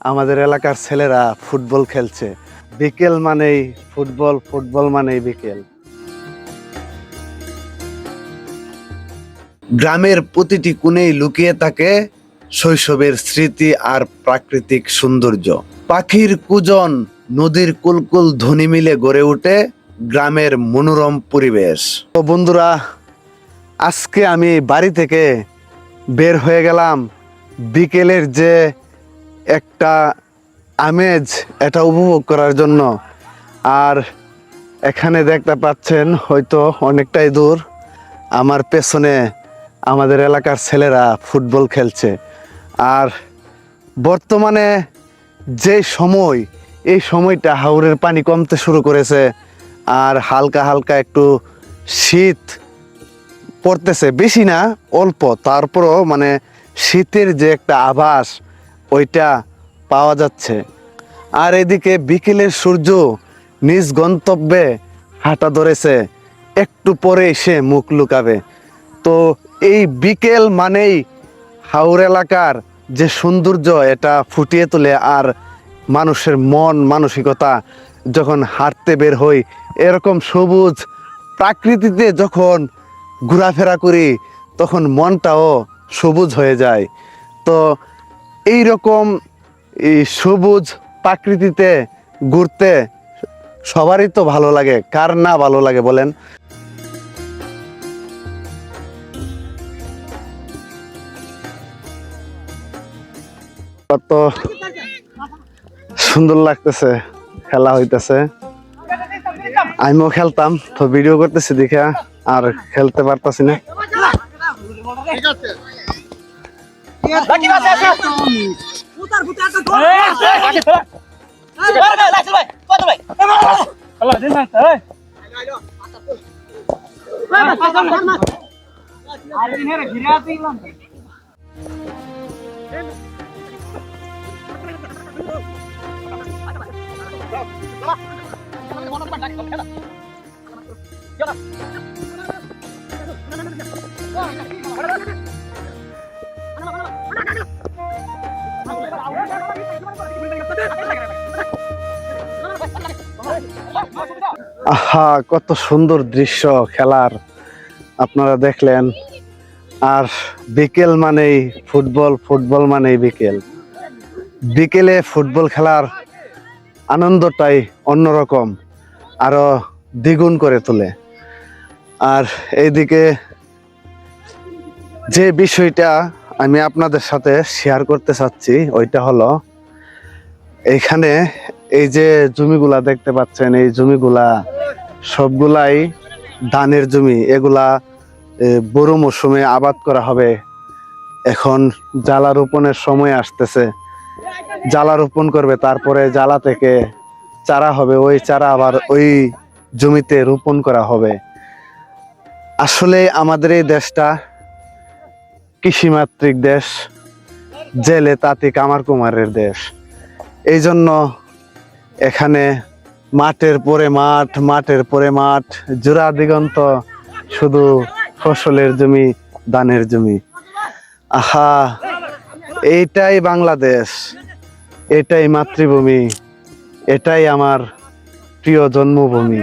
আমাদের এলাকার ছেলেরা ফুটবল খেলছে। বিকেল মানেই ফুটবল, ফুটবল মানেই বিকেল। গ্রামের প্রতিটি কোণেই লুকিয়ে থাকে শৈশবের স্মৃতি আর প্রাকৃতিক সৌন্দর্য। পাখির কুজন, নদীর কুলকুল ধ্বনি মিলে গড়ে ওঠে গ্রামের মনোরম পরিবেশ। তো বন্ধুরা, আজকে আমি বাড়ি থেকে বের হয়ে গেলাম বিকেলের যে একটা আমেজ, এটা উপভোগ করার জন্য। আর এখানে দেখতে পাচ্ছেন হয়তো অনেকটাই দূর, আমার পেছনে আমাদের এলাকার ছেলেরা ফুটবল খেলছে। আর বর্তমানে যে সময়, এই সময়টা হাওরের পানি কমতে শুরু করেছে আর হালকা হালকা একটু শীত পড়তেছে, বেশি না অল্প, তারপরও মানে শীতের যে একটা আভাস ওইটা পাওয়া যাচ্ছে। আর এদিকে বিকেলের সূর্য নিজ গন্তব্যে হাঁটা ধরেছে, একটু পরে সে মুখ লুকাবে। তো এই বিকেল মানেই হাওর এলাকার যে সৌন্দর্য, এটা ফুটিয়ে তোলে। আর মানুষের মন মানসিকতা যখন হাঁটতে বের হই, এরকম সবুজ প্রাকৃতিতে যখন ঘোরাফেরা করি, তখন মনটাও সবুজ হয়ে যায়। তো এই রকম এই সবুজ প্রাকৃতিতে ঘুরতে সবারই তো ভালো লাগে, কার না ভালো লাগে বলেন? কত সুন্দর লাগতেছে, খেলা হইতেছে। আমিও খেলতাম, তো ভিডিও করতেছি দেখা আর খেলতে পারতাছি না। আহা, কত সুন্দর দৃশ্য খেলার, আপনারা দেখলেন। আর বিকেল মানেই ফুটবল, ফুটবল মানেই বিকেল। বিকেলে ফুটবল খেলার আনন্দটাই অন্যরকম, আরো দ্বিগুণ করে তোলে। আর এইদিকে যে বিষয়টা আমি আপনাদের সাথে শেয়ার করতে চাচ্ছি, ওইটা হলো এইখানে এই যে জমিগুলা দেখতে পাচ্ছেন, এই জমিগুলা সবগুলাই ধানের জমি। এগুলা বড় মৌসুমে আবাদ করা হবে। এখন জ্বালা রোপণের সময় আসতেছে, জ্বালা রোপণ করবে, তারপরে জ্বালা থেকে চারা হবে, ওই চারা আবার ওই জমিতে রোপণ করা হবে। আসলে আমাদের এই দেশটা কৃষিমাত্রিক দেশ, জেলে তাঁতি কামার কুমারের দেশ। এই জন্য এখানে মাঠের পরে মাঠ, মাঠের পরে মাঠ, জোড়া দিগন্ত শুধু ফসলের জমি, ধানের জমি। আহা, এইটাই বাংলাদেশ, এটাই মাতৃভূমি, এটাই আমার প্রিয় জন্মভূমি।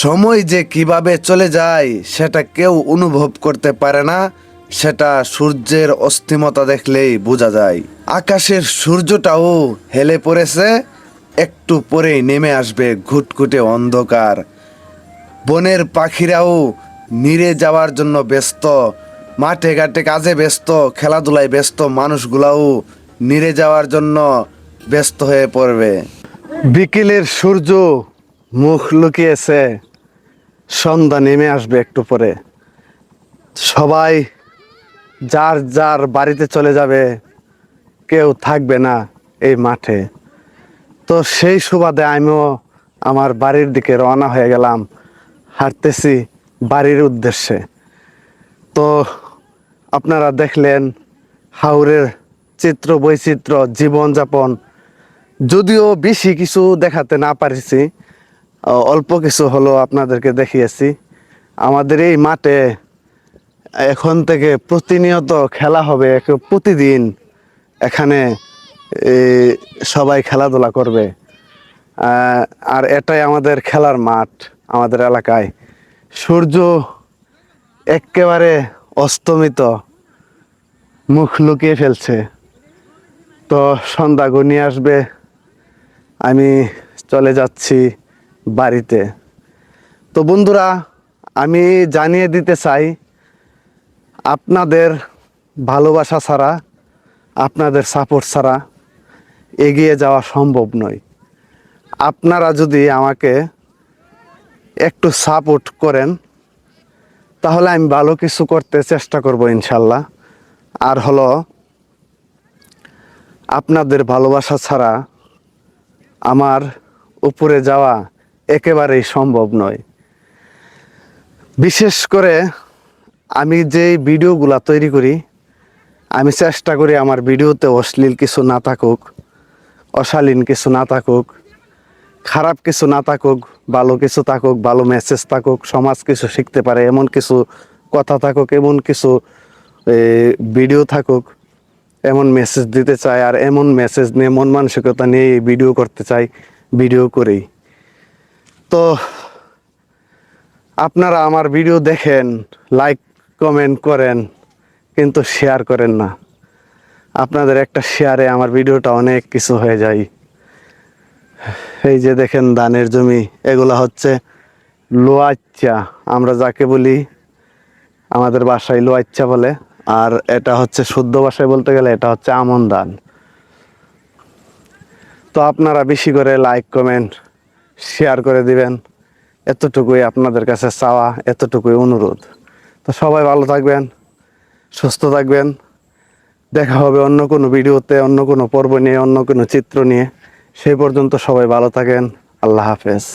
সময় যে কিভাবে চলে যায় সেটা কেউ অনুভব করতে পারে না, সেটা সূর্যের অস্তিমতা দেখলেই বোঝা যায়। আকাশের সূর্যটাও হেলে পড়েছে, একটু পরেই নেমে আসবে ঘুটঘুটে অন্ধকার। বনের পাখিরাও নিড়ে যাওয়ার জন্য ব্যস্ত, মাঠে ঘাটে কাজে ব্যস্ত, খেলাধুলায় ব্যস্ত মানুষগুলাও নিড়ে যাওয়ার জন্য ব্যস্ত হয়ে পড়বে। বিকেলের সূর্য মুখ লুকিয়েছে, সন্ধ্যা নেমে আসবে একটু পরে, সবাই যার যার বাড়িতে চলে যাবে, কেউ থাকবে না এই মাঠে। তো সেই সুবাদে আমিও আমার বাড়ির দিকে রওনা হয়ে গেলাম, হাঁটতেছি বাড়ির উদ্দেশ্যে। তো আপনারা দেখলেন হাওরের চিত্র বৈচিত্র্য, জীবনযাপন, যদিও বেশি কিছু দেখাতে না পারিছি, অল্প কিছু হলো আপনাদেরকে দেখিয়েছি। আমাদের এই মাঠে এখন থেকে প্রতিনিয়ত খেলা হবে, প্রতিদিন এখানে সবাই খেলাধুলা করবে। আর এটাই আমাদের খেলার মাঠ আমাদের এলাকায়। সূর্য একেবারে অস্তমিত, মুখ লুকিয়ে ফেলছে। তো সন্ধ্যা ঘনিয়ে আসবে, আমি চলে যাচ্ছি বাড়িতে। তো বন্ধুরা, আমি জানিয়ে দিতে চাই, আপনাদের ভালোবাসা ছাড়া, আপনাদের সাপোর্ট ছাড়া এগিয়ে যাওয়া সম্ভব নয়। আপনারা যদি আমাকে একটু সাপোর্ট করেন তাহলে আমি ভালো কিছু করতে চেষ্টা করব ইনশাল্লাহ। আর হলো, আপনাদের ভালোবাসা ছাড়া আমার উপরে যাওয়া একেবারেই সম্ভব নয়। বিশেষ করে আমি যে ভিডিওগুলা তৈরি করি, আমি চেষ্টা করি আমার ভিডিওতে অশ্লীল কিছু না থাকুক, অশালীন কিছু না থাকুক, খারাপ কিছু না থাকুক, ভালো কিছু থাকুক, ভালো মেসেজ থাকুক, সমাজ কিছু শিখতে পারে এমন কিছু কথা থাকুক, এমন কিছু ভিডিও থাকুক, এমন মেসেজ দিতে চাই। আর এমন মেসেজ নিয়ে, মন মানসিকতা নিয়ে ভিডিও করতে চাই, ভিডিও করি। তো আপনারা আমার ভিডিও দেখেন, লাইক কমেন্ট করেন, কিন্তু শেয়ার করেন না। আপনাদের একটা শেয়ারে আমার ভিডিওটা অনেক কিছু হয়ে যায়। এই যে দেখেন ধানের জমি, এগুলা হচ্ছে লোয়াচ্চা, আমরা যাকে বলি আমাদের বাসায় লোয়াচ্চা বলে। আর এটা হচ্ছে শুদ্ধ ভাষায় বলতে গেলে এটা হচ্ছে আমন ধান। তো আপনারা বেশি করে লাইক কমেন্ট শেয়ার করে দিবেন, এতটুকুই আপনাদের কাছে চাওয়া, এতটুকুই অনুরোধ। তো সবাই ভালো থাকবেন, সুস্থ থাকবেন। দেখা হবে অন্য কোনো ভিডিওতে, অন্য কোনো পর্ব নিয়ে, অন্য কোনো চিত্র নিয়ে। সেই পর্যন্ত সবাই ভালো থাকেন। আল্লাহ হাফেজ।